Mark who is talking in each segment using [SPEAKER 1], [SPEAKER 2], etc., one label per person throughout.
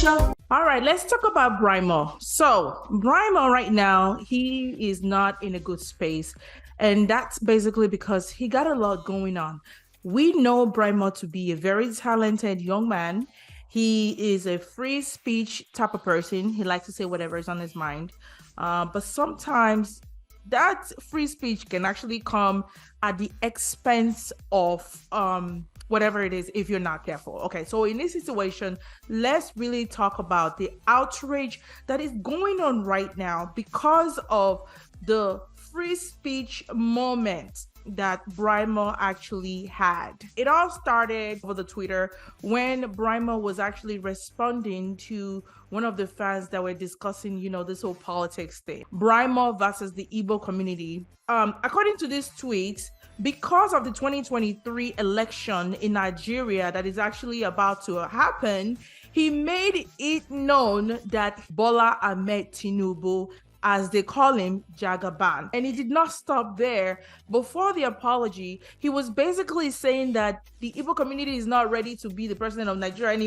[SPEAKER 1] Show.
[SPEAKER 2] All right, let's talk about Brymo. So Brymo right now, he is not in a good space. And that's basically because he got a lot going on. We know Brymo to be a very talented young man. He is a free speech type of person. He likes to say whatever is on his mind. But sometimes that free speech can actually come at the expense of whatever it is if you're not careful. Okay, so in this situation, let's really talk about the outrage that is going on right now because of the free speech moment that Brymo actually had. It all started over the Twitter when Brymo was actually responding to one of the fans that were discussing, this whole politics thing. Brymo versus the Igbo community. According to this tweet, because of the 2023 election in Nigeria that is actually about to happen, he made it known that Bola Ahmed Tinubu, as they call him, Jagaban. And he did not stop there. Before the apology, he was basically saying that the Igbo community is not ready to be the president of Nigeria, and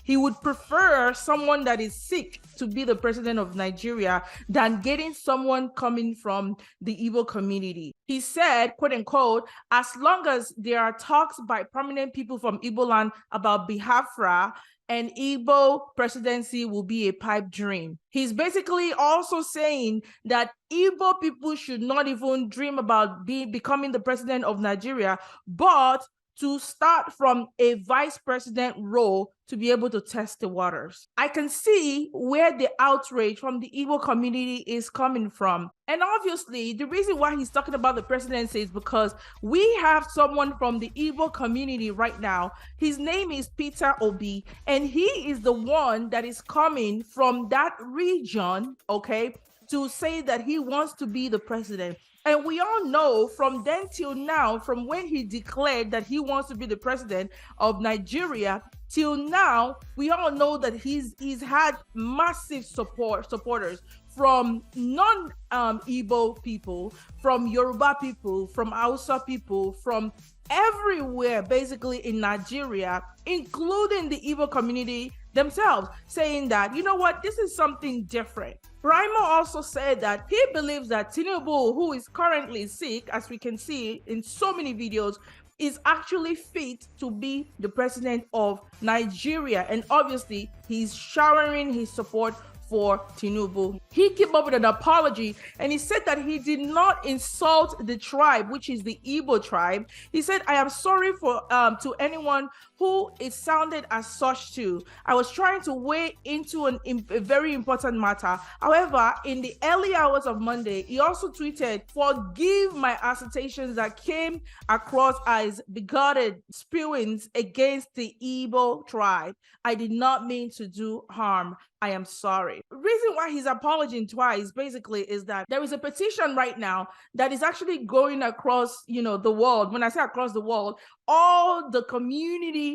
[SPEAKER 2] he would prefer someone that is sick to be the president of Nigeria than getting someone coming from the Igbo community. He said, quote unquote, as long as there are talks by prominent people from Igbo land about Biafra, and Igbo presidency will be a pipe dream. He's basically also saying that Igbo people should not even dream about becoming the president of Nigeria, but to start from a vice president role to be able to test the waters. I can see where the outrage from the Igbo community is coming from. And obviously, the reason why he's talking about the presidency is because we have someone from the Igbo community right now. His name is Peter Obi, and he is the one that is coming from that region, okay, to say that he wants to be the president. And we all know from then till now, from when he declared that he wants to be the president of Nigeria till now, we all know that he's had massive supporters from non-Igbo people, from Yoruba people, from Hausa people, from everywhere basically in Nigeria, including the Igbo community themselves, saying that, you know what, this is something different. Brymo also said that he believes that Tinubu, who is currently sick, as we can see in so many videos, is actually fit to be the president of Nigeria. And obviously, he's showering his support for Tinubu. He came up with an apology, and he said that he did not insult the tribe, which is the Igbo tribe. He said, I am sorry for to anyone who it sounded as such to. I was trying to weigh into a very important matter. However, in the early hours of Monday, he also tweeted, forgive my assertions that came across as bigoted spewings against the Igbo tribe. I did not mean to do harm. I am sorry. The reason why he's apologizing twice basically is that there is a petition right now that is actually going across, the world. When I say across the world, all the community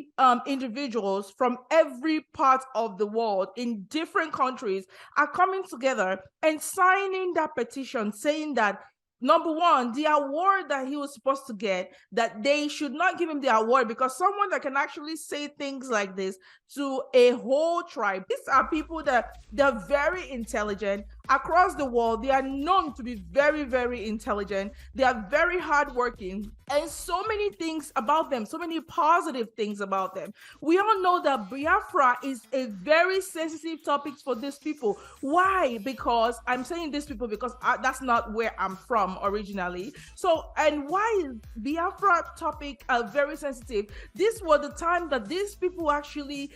[SPEAKER 2] individuals from every part of the world in different countries are coming together and signing that petition saying that, number one, the award that he was supposed to get, that they should not give him the award, because someone that can actually say things like this to a whole tribe. These are people that they're very intelligent across the world. They are known to be very, very intelligent. They are very hardworking, and so many things about them, so many positive things about them. We all know that Biafra is a very sensitive topic for these people. Why? Because I'm saying these people because that's not where I'm from originally. So, and why is Biafra topic very sensitive? This was the time that these people actually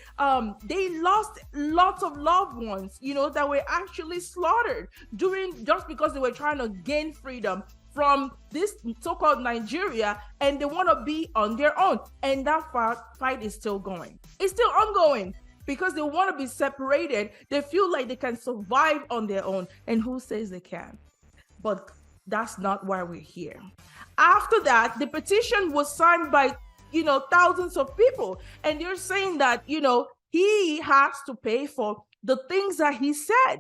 [SPEAKER 2] they lost lots of loved ones, that were actually slaughtered just because they were trying to gain freedom from this so-called Nigeria, and they want to be on their own. And that fight is still going. It's still ongoing because they want to be separated. They feel like they can survive on their own. And who says they can? But that's not why we're here. After that, the petition was signed by, thousands of people. And they're saying that, he has to pay for the things that he said.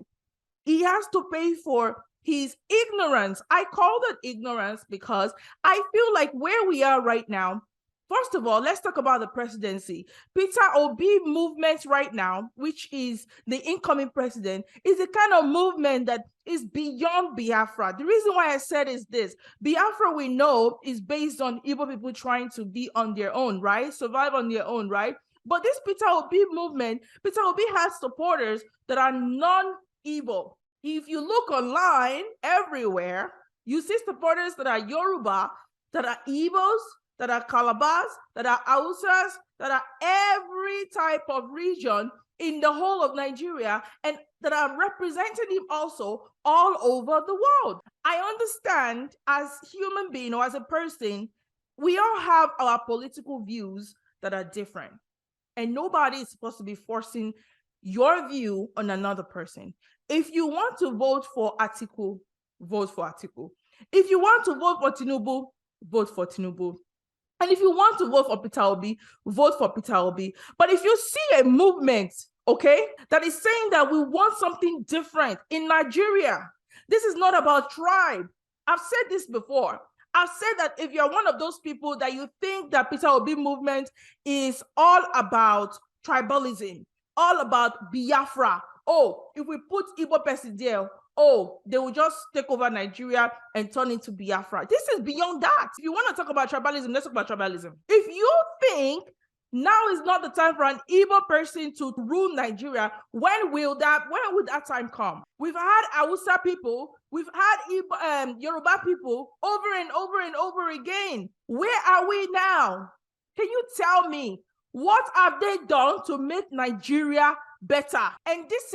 [SPEAKER 2] He has to pay for his ignorance. I call it ignorance because I feel like where we are right now, First of all, let's talk about the presidency. Peter Obi movement right now, which is the incoming president, is a kind of movement that is beyond Biafra. The reason why I said is this: Biafra, we know, is based on Igbo people trying to be on their own, right? Survive on their own, right? But this Peter Obi movement, Peter Obi has supporters that are non-Igbo. If you look online everywhere, you see supporters that are Yoruba, that are Igbos, that are Calabas, that are Hausas, that are every type of region in the whole of Nigeria, and that are representing him also all over the world. I understand as human being or as a person, we all have our political views that are different, and nobody is supposed to be forcing your view on another person. If you want to vote for Atiku, vote for Atiku. If you want to vote for Tinubu, vote for Tinubu. And if you want to vote for Peter Obi, vote for Peter Obi. But if you see a movement, okay, that is saying that we want something different in Nigeria, this is not about tribe. I've said this before. I've said that if you're one of those people that you think that Peter Obi movement is all about tribalism, all about Biafra, oh, if we put Igbo person there, oh, they will just take over Nigeria and turn into Biafra. This is beyond that. If you want to talk about tribalism, let's talk about tribalism. If you think now is not the time for an Igbo person to rule Nigeria, when will that time come? We've had Hausa people, we've had Yoruba people over and over and over again. Where are we now? Can you tell me, what have they done to make Nigeria better? And this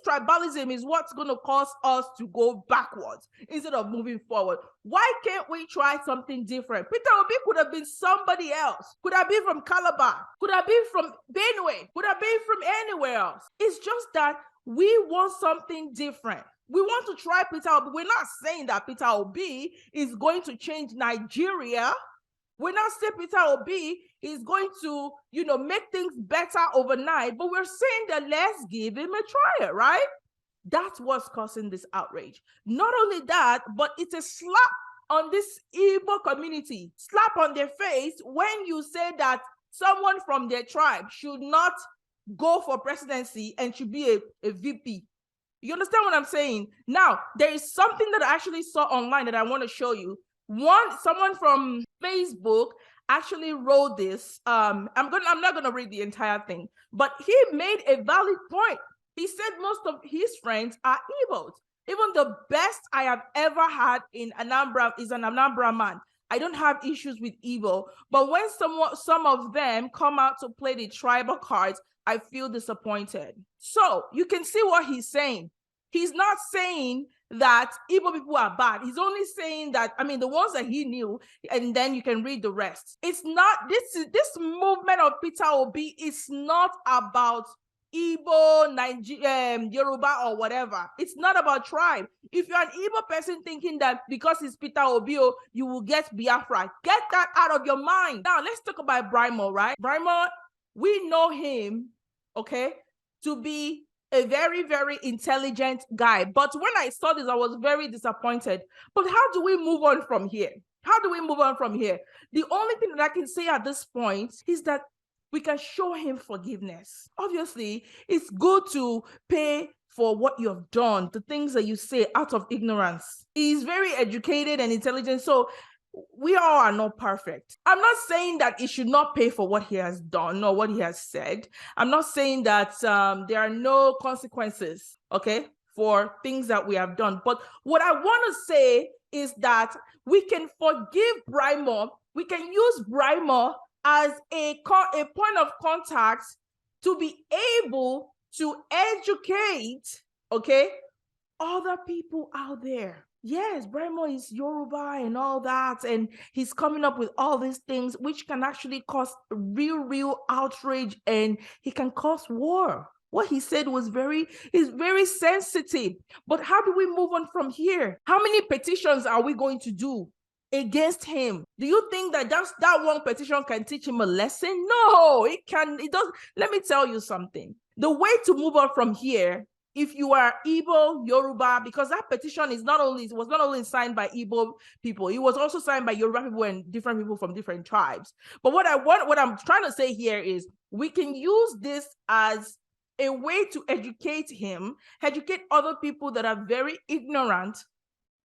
[SPEAKER 2] tribalism is what's going to cause us to go backwards instead of moving forward. Why can't we try something different? Peter Obi could have been somebody else. Could have been from Calabar. Could have been from Benue. Could have been from anywhere else. It's just that we want something different. We want to try Peter Obi. We're not saying that Peter Obi is going to change Nigeria. We're not saying Peter Obi is going to, make things better overnight, but we're saying that let's give him a try, right? That's what's causing this outrage. Not only that, but it's a slap on this Igbo community, slap on their face when you say that someone from their tribe should not go for presidency and should be a VP. You understand what I'm saying? Now, there is something that I actually saw online that I want to show you. Someone from Facebook actually wrote this. I'm not gonna read the entire thing, but he made a valid point. He said most of his friends are Igbos. Even the best I have ever had in Anambra is an Anambra man. I don't have issues with Igbo, but when some of them come out to play the tribal cards, I feel disappointed. So you can see what he's saying. He's not saying that Igbo people are bad. He's only saying that, the ones that he knew, and then you can read the rest. It's not, this movement of Peter Obi is not about Igbo, Yoruba, or whatever. It's not about tribe. If you're an Igbo person thinking that because it's Peter Obi, you will get Biafra, get that out of your mind. Now, let's talk about Brymo, right? Brymo, we know him, okay, to be a very, very intelligent guy. But when I saw this, I was very disappointed. But how do we move on from here? How do we move on from here? The only thing that I can say at this point is that we can show him forgiveness. Obviously, it's good to pay for what you have done, the things that you say out of ignorance. He's very educated and intelligent, so we all are not perfect. I'm not saying that he should not pay for what he has done or what he has said. I'm not saying that there are no consequences, okay, for things that we have done. But what I want to say is that we can forgive Brymo. We can use Brymo as a point of contact to be able to educate, okay, other people out there. Yes, Brymo is Yoruba and all that, and he's coming up with all these things which can actually cause real outrage, and he can cause war. What he said is very sensitive. But how do we move on from here? How many petitions are we going to do against him? Do you think that just that one petition can teach him a lesson? No, it does. Let me tell you something. The way to move on from here if you are Igbo, Yoruba, because that petition was not only signed by Igbo people, it was also signed by Yoruba people and different people from different tribes. But what I'm trying to say here is we can use this as a way to educate other people that are very ignorant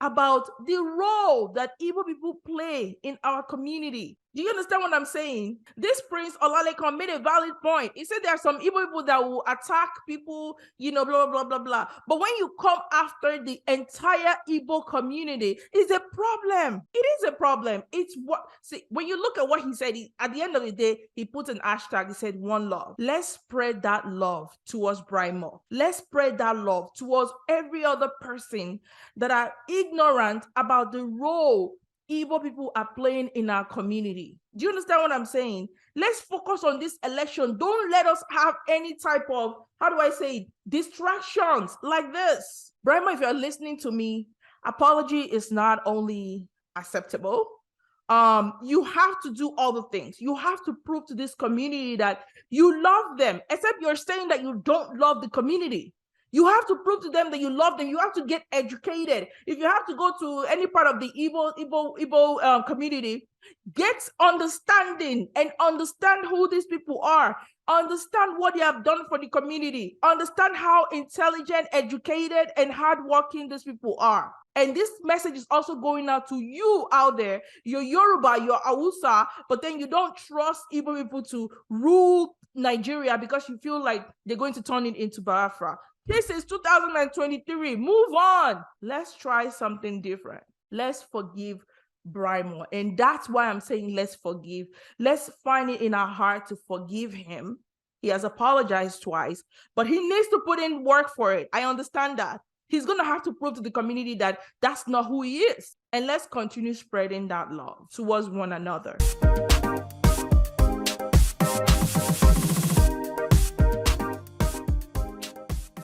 [SPEAKER 2] about the role that Igbo people play in our community. Do you understand what I'm saying? This Prince Olalekan made a valid point. He said there are some Igbo people that will attack people, blah, blah, blah, blah, blah. But when you come after the entire Igbo community, it's a problem. It is a problem. When you look at what he said, at the end of the day, he put an hashtag. He said, one love. Let's spread that love towards Brymo. Let's spread that love towards every other person that are ignorant about the role Igbo people are playing in our community. Do you understand what I'm saying? Let's focus on this election. Don't let us have any type of, distractions like this. Brymo, if you're listening to me, apology is not only acceptable. You have to do all the things. You have to prove to this community that you love them, except you're saying that you don't love the community. You have to prove to them that you love them. You have to get educated. If you have to go to any part of the Igbo community, get understanding and understand who these people are. Understand what they have done for the community. Understand how intelligent, educated, and hardworking these people are. And this message is also going out to you out there. You're Yoruba, you're Hausa, but then you don't trust Igbo people to rule Nigeria because you feel like they're going to turn it into Biafra. This is 2023. Move on. Let's try something different. Let's forgive Brymo. And that's why I'm saying let's forgive. Let's find it in our heart to forgive him. He has apologized twice, but he needs to put in work for it. I understand that. He's going to have to prove to the community that that's not who he is. And let's continue spreading that love towards one another.